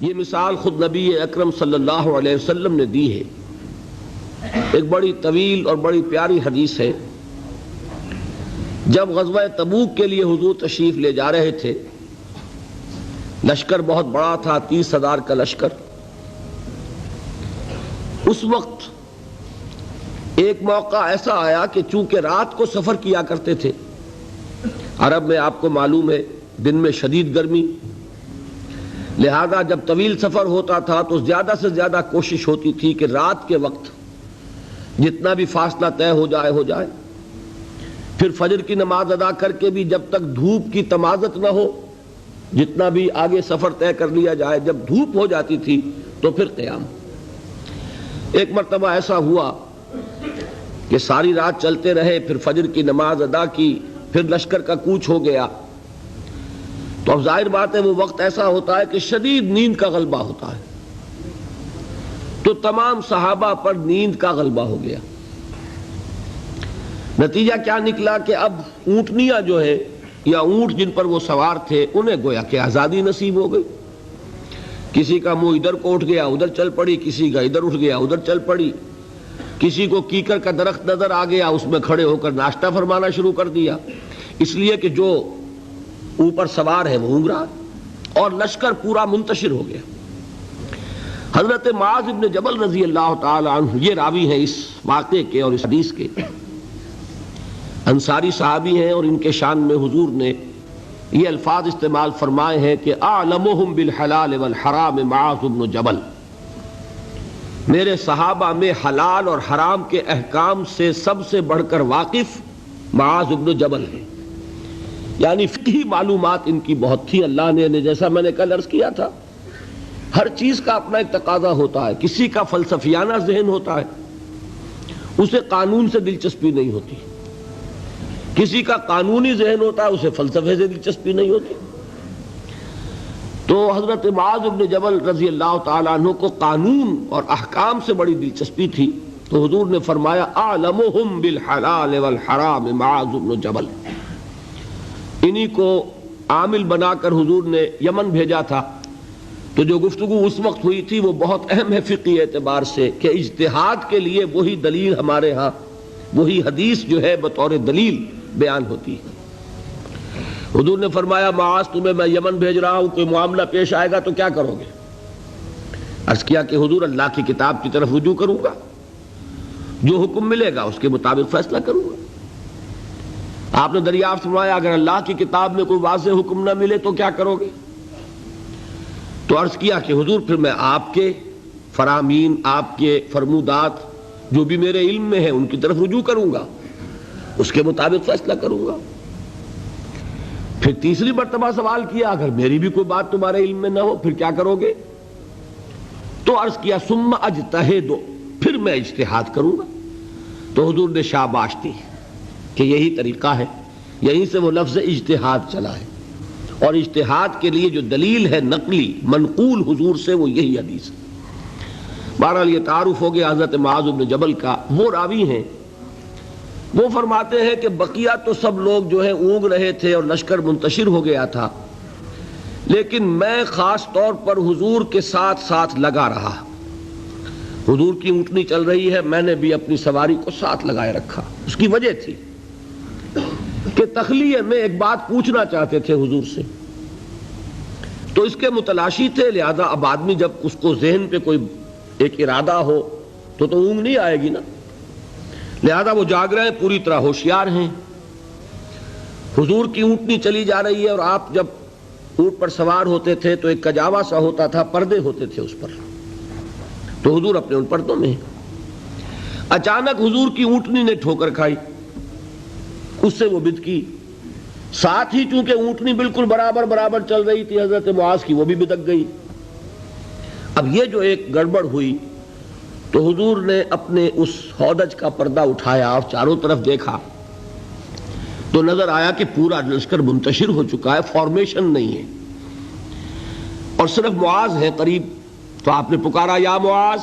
یہ مثال خود نبی اکرم صلی اللہ علیہ وسلم نے دی ہے۔ ایک بڑی طویل اور بڑی پیاری حدیث ہے۔ جب غزوہ تبوک کے لیے حضور تشریف لے جا رہے تھے، لشکر بہت بڑا تھا، 30,000 کا لشکر۔ اس وقت ایک موقع ایسا آیا کہ چونکہ رات کو سفر کیا کرتے تھے، عرب میں آپ کو معلوم ہے دن میں شدید گرمی، لہذا جب طویل سفر ہوتا تھا تو زیادہ سے زیادہ کوشش ہوتی تھی کہ رات کے وقت جتنا بھی فاصلہ طے ہو جائے، پھر فجر کی نماز ادا کر کے بھی جب تک دھوپ کی تمازت نہ ہو، جتنا بھی آگے سفر طے کر لیا جائے، جب دھوپ ہو جاتی تھی تو پھر قیام۔ ایک مرتبہ ایسا ہوا کہ ساری رات چلتے رہے، پھر فجر کی نماز ادا کی، پھر لشکر کا کوچ ہو گیا، تو اب ظاہر بات ہے وہ وقت ایسا ہوتا ہے کہ شدید نیند کا غلبہ ہوتا ہے، تو تمام صحابہ پر نیند کا غلبہ ہو گیا۔ نتیجہ کیا نکلا کہ اب اونٹنیاں جو ہے یا اونٹ جن پر وہ سوار تھے، انہیں گویا کہ آزادی نصیب ہو گئی۔ کسی کا منہ ادھر کو اٹھ گیا ادھر چل پڑی، کسی کا ادھر اٹھ گیا ادھر چل پڑی، کسی کو کیکر کا درخت نظر آ گیا، اس میں کھڑے ہو کر ناشتہ فرمانا شروع کر دیا، اس لیے کہ جو اوپر سوار ہے وہ اونگ رہا، اور لشکر پورا منتشر ہو گیا۔ حضرت معاذ بن جبل رضی اللہ تعالی عنہ یہ راوی ہیں اس واقعے کے اور اس حدیث کے، انصاری صحابی ہیں، اور ان کے شان میں حضور نے یہ الفاظ استعمال فرمائے ہیں کہ اعلمہم بالحلال والحرام معاذ بن جبل، میرے صحابہ میں حلال اور حرام کے احکام سے سب سے بڑھ کر واقف معاذ بن جبل ہیں۔ یعنی فقہی معلومات ان کی بہت تھی۔ اللہ نے جیسا میں نے کل عرض کیا تھا، ہر چیز کا اپنا ایک تقاضا ہوتا ہے۔ کسی کا فلسفیانہ ذہن ہوتا ہے، اسے قانون سے دلچسپی نہیں ہوتی، کسی کا قانونی ذہن ہوتا ہے، اسے فلسفے سے دلچسپی نہیں ہوتی۔ تو حضرت معاذ بن جبل رضی اللہ تعالیٰ عنہ کو قانون اور احکام سے بڑی دلچسپی تھی، تو حضور نے فرمایا اعلمہم بالحلال والحرام معاذ بن جبل۔ انہی کو عامل بنا کر حضور نے یمن بھیجا تھا۔ تو جو گفتگو اس وقت ہوئی تھی وہ بہت اہم ہے فقہی اعتبار سے، کہ اجتہاد کے لیے وہی دلیل ہمارے ہاں، وہی حدیث جو ہے بطور دلیل بیان ہوتی ہے۔ حضور نے فرمایا معاذ تمہیں میں یمن بھیج رہا ہوں، کوئی معاملہ پیش آئے گا تو کیا کرو گے؟ عرض کیا کہ حضور اللہ کی کتاب کی طرف رجوع کروں گا، جو حکم ملے گا اس کے مطابق فیصلہ کروں گا۔ آپ نے دریافت فرمایا اگر اللہ کی کتاب میں کوئی واضح حکم نہ ملے تو کیا کرو گے؟ تو عرض کیا کہ حضور پھر میں آپ کے فرامین، آپ کے فرمودات جو بھی میرے علم میں ہیں ان کی طرف رجوع کروں گا، اس کے مطابق فیصلہ کروں گا۔ پھر تیسری مرتبہ سوال کیا اگر میری بھی کوئی بات تمہارے علم میں نہ ہو پھر کیا کرو گے؟ تو عرض کیا ثم اجتہد، پھر میں اجتہاد کروں گا۔ تو حضور نے شاباش دی کہ یہی طریقہ ہے، یہیں سے وہ لفظ اجتہاد چلا ہے، اور اجتہاد کے لیے جو دلیل ہے نقلی منقول حضور سے وہ یہی حدیث ہے۔ بہرحال یہ تعارف ہو گیا حضرت معاذ بن جبل کا۔ وہ راوی ہیں، وہ فرماتے ہیں کہ بقیہ تو سب لوگ جو ہیں اونگ رہے تھے اور لشکر منتشر ہو گیا تھا، لیکن میں خاص طور پر حضور کے ساتھ ساتھ لگا رہا۔ حضور کی اونٹنی چل رہی ہے، میں نے بھی اپنی سواری کو ساتھ لگائے رکھا۔ اس کی وجہ تھی کہ تخلیہ میں ایک بات پوچھنا چاہتے تھے حضور سے، تو اس کے متلاشی تھے، لہذا اب آدمی جب اس کو ذہن پہ کوئی ایک ارادہ ہو تو اونگ نہیں آئے گی نا، لہذا وہ جاگ رہے ہیں، پوری طرح ہوشیار ہیں۔ حضور کی اونٹنی چلی جا رہی ہے، اور آپ جب اونٹ پر سوار ہوتے تھے تو ایک کجاوا سا ہوتا تھا، پردے ہوتے تھے اس پر، تو حضور اپنے ان پردوں میں ہیں۔ اچانک حضور کی اونٹنی نے ٹھوکر کھائی، اس سے وہ بدکی، ساتھ ہی چونکہ اونٹنی بالکل برابر چل رہی تھی حضرت معاذ کی، وہ بھی بدک گئی۔ اب یہ جو ایک گڑبڑ ہوئی تو حضور نے اپنے اس ہودج کا پردہ اٹھایا اور چاروں طرف دیکھا تو نظر آیا کہ پورا لشکر منتشر ہو چکا ہے، فارمیشن نہیں ہے، اور صرف معاذ ہے قریب۔ تو آپ نے پکارا یا معاذ۔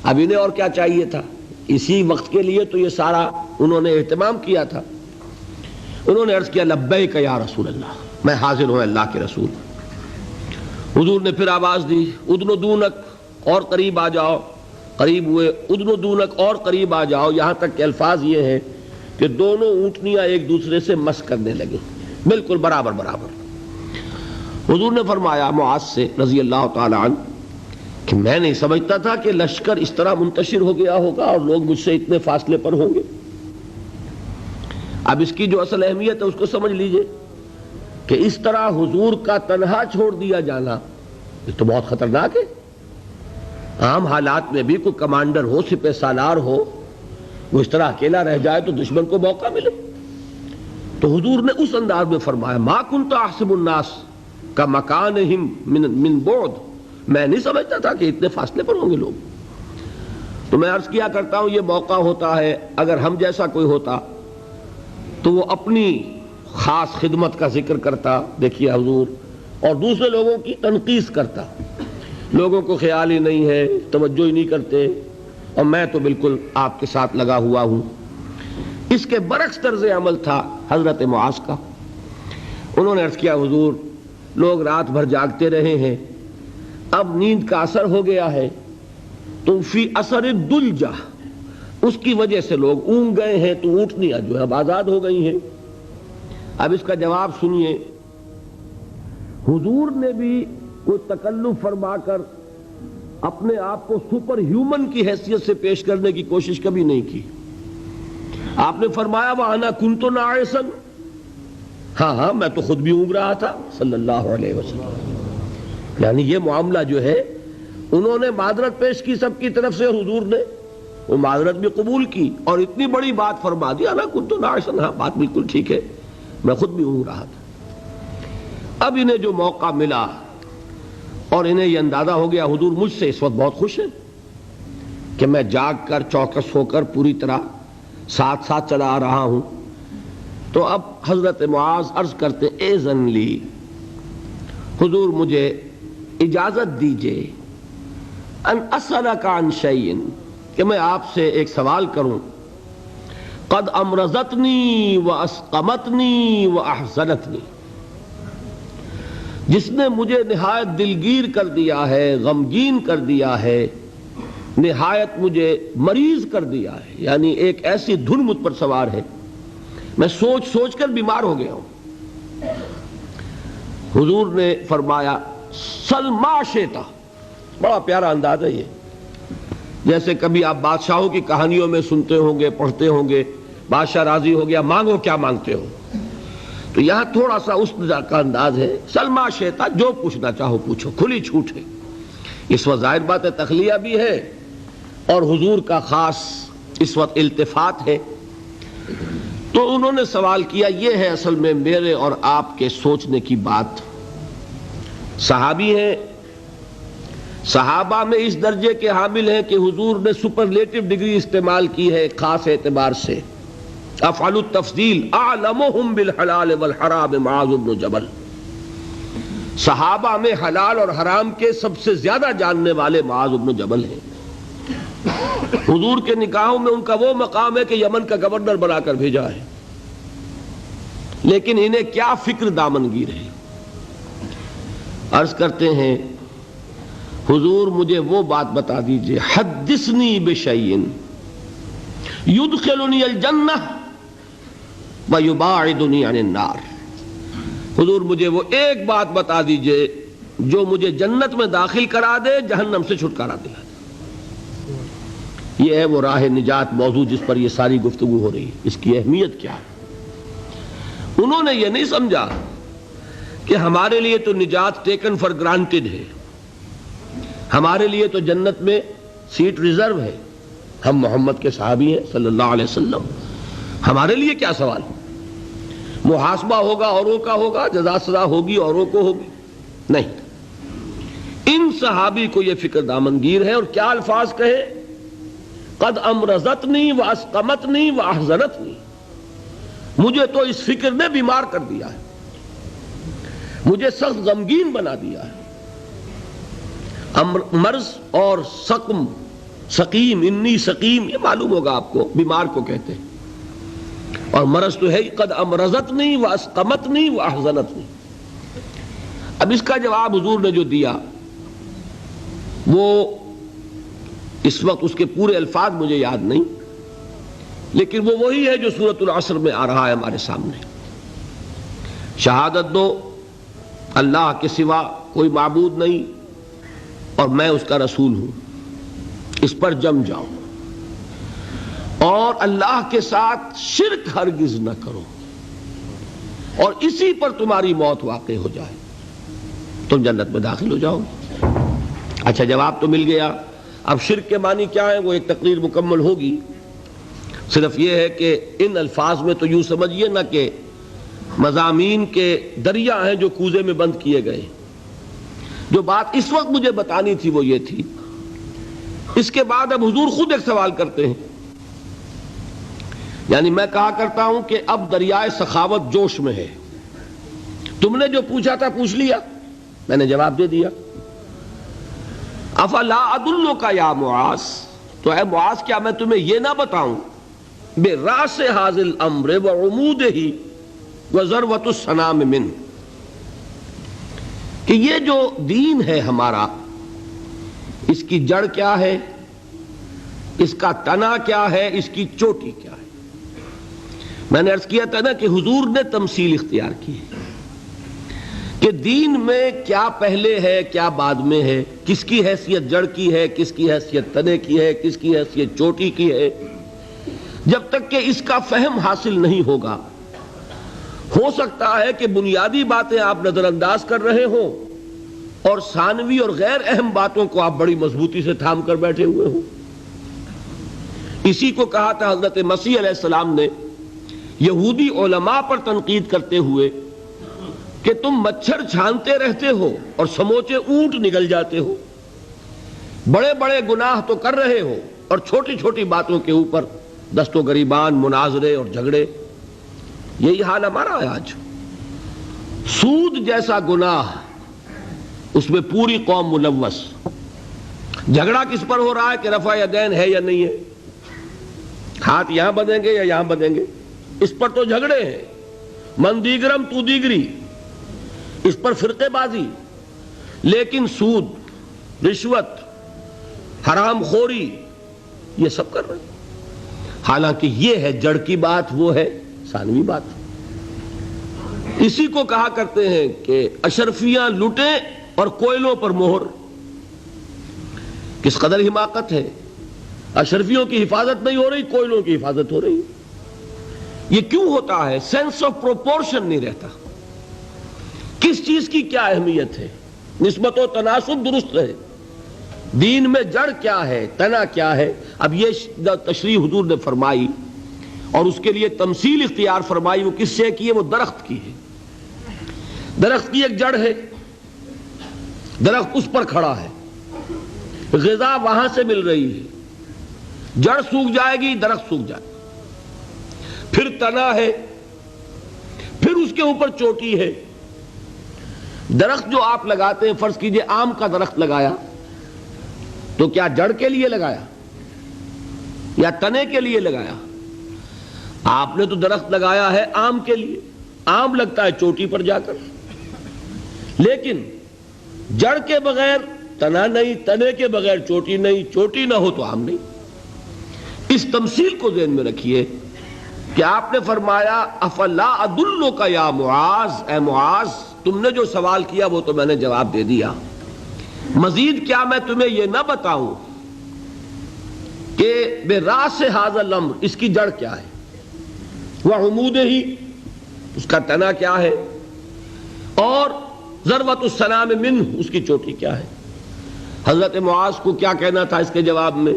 اب انہیں اور کیا چاہیے تھا؟ اسی وقت کے لیے تو یہ سارا انہوں نے اہتمام کیا تھا۔ انہوں نے عرض کیا لبیک یا رسول اللہ، میں حاضر ہوں اللہ کے رسول۔ حضور نے پھر آواز دی ادنو دونک، اور قریب آ جاؤ، قریب ہوئے، ادنو دونک اور قریب آ جاؤ، یہاں تک کہ الفاظ یہ ہیں کہ دونوں اونٹنیاں ایک دوسرے سے مس کرنے لگیں، بالکل برابر برابر۔ حضور نے فرمایا معاذ سے رضی اللہ تعالی عنہ کہ میں نہیں سمجھتا تھا کہ لشکر اس طرح منتشر ہو گیا ہوگا اور لوگ مجھ سے اتنے فاصلے پر ہوں گے۔ اب اس کی جو اصل اہمیت ہے اس کو سمجھ لیجئے کہ اس طرح حضور کا تنہا چھوڑ دیا جانا یہ تو بہت خطرناک ہے۔ عام حالات میں بھی کوئی کمانڈر ہو، سپہ سالار ہو، وہ اس طرح اکیلا رہ جائے تو دشمن کو موقع ملے۔ تو حضور نے اس انداز میں فرمایا ما کنت احسب الناس کا مکانہم من بعد، میں نہیں سمجھتا تھا کہ اتنے فاصلے پر ہوں گے لوگ۔ تو میں عرض کیا کرتا ہوں یہ موقع ہوتا ہے اگر ہم جیسا کوئی ہوتا تو وہ اپنی خاص خدمت کا ذکر کرتا، دیکھیے حضور، اور دوسرے لوگوں کی تنقیص کرتا، لوگوں کو خیال ہی نہیں ہے، توجہ ہی نہیں کرتے، اور میں تو بالکل آپ کے ساتھ لگا ہوا ہوں۔ اس کے برعکس طرز عمل تھا حضرت معاذ کا۔ انہوں نے عرض کیا حضور لوگ رات بھر جاگتے رہے ہیں، اب نیند کا اثر ہو گیا ہے، تو فی اثر الدلجہ، اس کی وجہ سے لوگ اونگ گئے ہیں، تو اونٹنیاں جو ہے اب آزاد ہو گئی ہیں۔ اب اس کا جواب سنیے، حضور نے بھی کوئی تکلف فرما کر اپنے آپ کو سپر ہیومن کی حیثیت سے پیش کرنے کی کوشش کبھی نہیں کی۔ آپ نے فرمایا وَأَنَا كُنْتُ نَاعِسًا، ہاں میں تو خود بھی اونگ رہا تھا صلی اللہ علیہ وسلم۔ یعنی یہ معاملہ جو ہے انہوں نے معذرت پیش کی سب کی طرف سے، حضور نے وہ معذرت بھی قبول کی اور اتنی بڑی بات فرما دی انا كنت ناعسا، ہاں بات بالکل ٹھیک ہے، میں خود بھی اونگ رہا تھا۔ اب انہیں جو موقع ملا اور انہیں یہ اندازہ ہو گیا حضور مجھ سے اس وقت بہت خوش ہیں کہ میں جاگ کر چوکس ہو کر پوری طرح ساتھ ساتھ چلا آ رہا ہوں، تو اب حضرت معاذ عرض کرتے اذن لی، حضور مجھے اجازت دیجئے ان اسألک عن شیء، کہ میں آپ سے ایک سوال کروں، قد امرضتنی واسقمتنی واحزنتنی، جس نے مجھے نہایت دلگیر کر دیا ہے، غمگین کر دیا ہے، نہایت مجھے مریض کر دیا ہے، یعنی ایک ایسی دھن مجھ پر سوار ہے، میں سوچ سوچ کر بیمار ہو گیا ہوں۔ حضور نے فرمایا سل ما شئت، بڑا پیارا انداز ہے یہ، جیسے کبھی آپ بادشاہوں کی کہانیوں میں سنتے ہوں گے، پڑھتے ہوں گے، بادشاہ راضی ہو گیا مانگو کیا مانگتے ہو، تو یہاں تھوڑا سا اس کا انداز ہے سل ما شئت، جو پوچھنا چاہو پوچھو، کھلی چھوٹ ہے۔ اس وقت ظاہر بات ہے تخلیہ بھی ہے اور حضور کا خاص اس وقت التفات ہے۔ تو انہوں نے سوال کیا، یہ ہے اصل میں میرے اور آپ کے سوچنے کی بات۔ صحابی ہیں، صحابہ میں اس درجے کے حامل ہیں کہ حضور نے سپرلیٹو ڈگری استعمال کی ہے خاص اعتبار سے، افعل التفضیل اعلمہم بالحلال والحرام معاذ بن جبل، صحابہ میں حلال اور حرام کے سب سے زیادہ جاننے والے معاذ بن جبل ہیں۔ حضور کے نکاحوں میں ان کا وہ مقام ہے کہ یمن کا گورنر بنا کر بھیجا ہے، لیکن انہیں کیا فکر دامنگیر ہے۔ عرض کرتے ہیں حضور مجھے وہ بات بتا دیجئے، حدثنی بشیء یدخلنی الجنہ ویباعدنی عن النار، حضور مجھے وہ ایک بات بتا دیجئے جو مجھے جنت میں داخل کرا دے، جہنم سے چھٹکارا دلا دے۔ یہ ہے وہ راہ نجات موضوع جس پر یہ ساری گفتگو ہو رہی ہے، اس کی اہمیت کیا ہے۔ انہوں نے یہ نہیں سمجھا کہ ہمارے لیے تو نجات ٹیکن فار گرانٹیڈ ہے، ہمارے لیے تو جنت میں سیٹ ریزرو ہے، ہم محمد کے صحابی ہیں صلی اللہ علیہ وسلم، ہمارے لیے کیا سوال، محاسبہ ہوگا اوروں کا ہوگا، جزا سزا ہوگی اوروں کو ہوگی، نہیں۔ ان صحابی کو یہ فکر دامنگیر ہے، اور کیا الفاظ کہے، قد امرضتنی واسقمتنی واحزنتنی، مجھے تو اس فکر نے بیمار کر دیا ہے، مجھے سخت غمگین بنا دیا ہے۔ مرض اور سقم، سقیم، انی سقیم، یہ معلوم ہوگا آپ کو، بیمار کو کہتے ہیں، اور مرض تو ہے قد امرضتنی واسقمتنی واحزنتنی۔ اب اب اس کا جواب حضور نے جو دیا وہ اس وقت اس کے پورے الفاظ مجھے یاد نہیں، لیکن وہ وہی ہے جو سورۃ العصر میں آ رہا ہے ہمارے سامنے. شہادت دو اللہ کے سوا کوئی معبود نہیں اور میں اس کا رسول ہوں، اس پر جم جاؤ، اور اللہ کے ساتھ شرک ہرگز نہ کرو، اور اسی پر تمہاری موت واقع ہو جائے تم جنت میں داخل ہو جاؤ. اچھا جواب تو مل گیا. اب شرک کے معنی کیا ہے وہ ایک تقریر مکمل ہوگی. صرف یہ ہے کہ ان الفاظ میں تو یوں سمجھیے نہ کہ مضامین کے دریا ہیں جو کوزے میں بند کیے گئے. جو بات اس وقت مجھے بتانی تھی وہ یہ تھی. اس کے بعد اب حضور خود ایک سوال کرتے ہیں. یعنی میں کہا کرتا ہوں کہ اب دریائے سخاوت جوش میں ہے. تم نے جو پوچھا تھا پوچھ لیا، میں نے جواب دے دیا. افلا ادلک یا معاذ، تو اے معاذ کیا میں تمہیں یہ نہ بتاؤں براس ھذا الامر وعمودہ وذروۃ السنام منہ، کہ یہ جو دین ہے ہمارا اس کی جڑ کیا ہے، اس کا تنا کیا ہے، اس کی چوٹی کیا ہے. میں نے عرض کیا تھا نا کہ حضور نے تمثیل اختیار کی ہے کہ دین میں کیا پہلے ہے کیا بعد میں ہے، کس کی حیثیت جڑ کی ہے، کس کی حیثیت تنے کی ہے، کس کی حیثیت چوٹی کی ہے. جب تک کہ اس کا فہم حاصل نہیں ہوگا، ہو سکتا ہے کہ بنیادی باتیں آپ نظر انداز کر رہے ہوں اور ثانوی اور غیر اہم باتوں کو آپ بڑی مضبوطی سے تھام کر بیٹھے ہوئے ہوں. اسی کو کہا تھا حضرت مسیح علیہ السلام نے یہودی علماء پر تنقید کرتے ہوئے کہ تم مچھر چھانتے رہتے ہو اور سموچے اونٹ نگل جاتے ہو، بڑے بڑے گناہ تو کر رہے ہو اور چھوٹی چھوٹی باتوں کے اوپر دست و گریبان، مناظرے اور جھگڑے. یہی حال ہمارا ہے آج. سود جیسا گناہ، اس میں پوری قوم ملوث. جھگڑا کس پر ہو رہا ہے کہ رفع یدین ہے یا نہیں ہے، ہاتھ یہاں بدیں گے یا یہاں بدیں گے، اس پر تو جھگڑے ہیں. من دیگرم تو دیگری، اس پر فرقے بازی. لیکن سود، رشوت، حرام خوری، یہ سب کر رہے ہیں. حالانکہ یہ ہے جڑ کی بات، وہ ہے ثانوی بات. اسی کو کہا کرتے ہیں کہ اشرفیاں لٹیں اور کوئلوں پر مہر. کس قدر حماقت ہے. اشرفیوں کی حفاظت نہیں ہو رہی، کوئلوں کی حفاظت ہو رہی. یہ کیوں ہوتا ہے؟ سینس آف پروپورشن نہیں رہتا. کس چیز کی کیا اہمیت ہے، نسبت و تناسب درست ہے. دین میں جڑ کیا ہے، تنا کیا ہے. اب یہ تشریح حضور نے فرمائی اور اس کے لیے تمثیل اختیار فرمائی. وہ کس سے کی ہے؟ وہ درخت کی ہے. درخت کی ایک جڑ ہے، درخت اس پر کھڑا ہے، غذا وہاں سے مل رہی ہے. جڑ سوکھ جائے گی، درخت سوکھ جائے گا. پھر تنا ہے، پھر اس کے اوپر چوٹی ہے. درخت جو آپ لگاتے ہیں، فرض کیجئے آم کا درخت لگایا تو کیا جڑ کے لیے لگایا یا تنے کے لیے لگایا؟ آپ نے تو درخت لگایا ہے آم کے لیے. آم لگتا ہے چوٹی پر جا کر، لیکن جڑ کے بغیر تنا نہیں، تنے کے بغیر چوٹی نہیں، چوٹی نہ ہو تو آم نہیں. اس تمثیل کو ذہن میں رکھیے کہ آپ نے فرمایا افلا ادلک یا معاذ، اے معاذ تم نے جو سوال کیا وہ تو میں نے جواب دے دیا. مزید کیا میں تمہیں یہ نہ بتاؤں کہ براس ھذا الامر، اس کی جڑ کیا ہے، وعمودہ، اس کا تنا کیا ہے، اور ذروۃ السنام منہ، اس کی چوٹی کیا ہے. حضرت معاذ کو کیا کہنا تھا اس کے جواب میں؟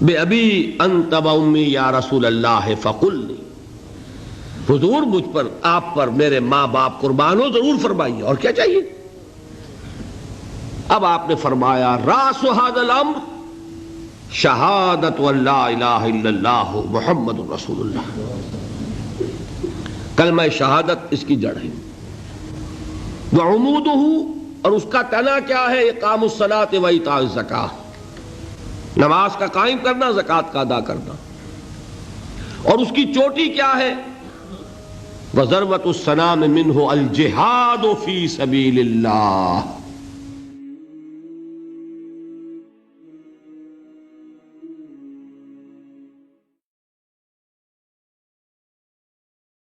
بے ابی انت و امی یا رسول اللہ فقلنی، حضور مجھ پر، آپ پر میرے ماں باپ قربان ہو، ضرور فرمائیے، اور کیا چاہیے. اب آپ نے فرمایا راس ھذا الامر شہادت ان لا الہ الا اللہ محمد رسول اللہ. کلمہ شہادت اس کی جڑ ہے. وعمودہ، اور اس کا تنا کیا ہے؟ اقام الصلاۃ و ایتاء الزکاۃ، نماز کا قائم کرنا، زکوٰۃ کا ادا کرنا. اور اس کی چوٹی کیا ہے؟ وَذَرْوَةُ السَّنَامِ مِنْهُ الْجِهَادُ فِي سَبِيلِ اللَّهِ.